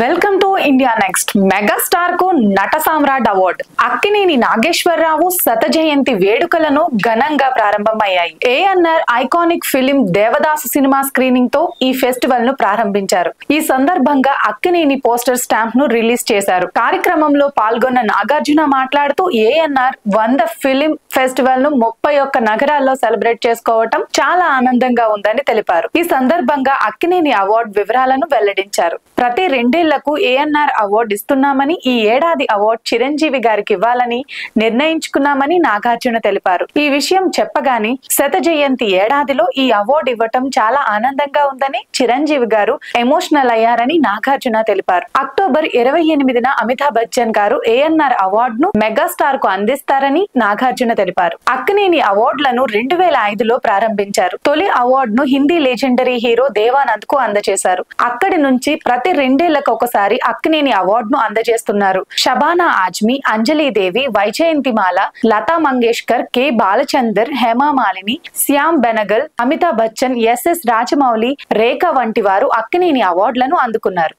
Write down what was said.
Welcome to India next. Megastar కు నట సామ్రాట్ award. Akkineni Nageswararao శత జయంతి వేడుకలను ఘనంగా ప్రారంభమయ్యాయి. ANR iconic film Devadasu cinema screening తో ఈ ఫెస్టివల్ ను ప్రారంభించారు. ఈ సందర్భంగా అక్కినేని పోస్టర్ స్టాంప్ ను రిలీజ్ చేశారు. కార్యక్రమంలో పాల్గొన్న నాగార్జున మాట్లాడుతూ ఏఎన్ఆర్ 100 ఫిలిం ఫెస్టివల్ ను 31 నగరాల్లో సెలబ్రేట్ చేసుకోవటం చాలా ఆనందంగా ఉందని తెలిపారు. ఈ సందర్భంగా అక్కినేని అవార్డు వివరాలను వెల్లడించారు. ప్రతి రెండేళ్లకు ఏఎన్ఆర్ అవార్డు ఇస్తున్నామని, ఈ ఏడాది అవార్డు చిరంజీవి గారికి ఇవ్వాలని నిర్ణయించుకున్నామని నాగార్జున తెలిపారు. ఈ విషయం చెప్పగానే శత జయంతి ఏడాదిలో ఈ అవార్డు ఇవ్వటం చాలా ఆనందంగా ఉందని, చిరంజీవి గారు ఎమోషనల్ అయ్యారని నాగార్జున తెలిపారు. అక్టోబర్ 28న అమితాబ్ బచ్చన్ గారు ఏఎన్ఆర్ అవార్డును మెగాస్టార్ కు అందిస్తారని నాగార్జున తెలిపారు. అక్కినేని అవార్డులను 2005లో ప్రారంభించారు. తొలి అవార్డును హిందీ లెజెండరీ హీరో దేవానంద్ కు అందజేశారు. అక్కడి నుంచి ప్రతి రెండేళ్లకు ఒకసారి అక్కినేని అవార్డును అందజేస్తున్నారు. షబానా ఆజ్మీ, అంజలి దేవి, వైజయంతిమాల, లతా మంగేష్కర్, కె బాలచందర్, హేమా మాలిని, శ్యామ్ బెనగల్, అమితాబ్ బచ్చన్, ఎస్ఎస్ రాజమౌళి, రేఖ వంటి వారు అక్కినేని అవార్డులను అందుకున్నారు.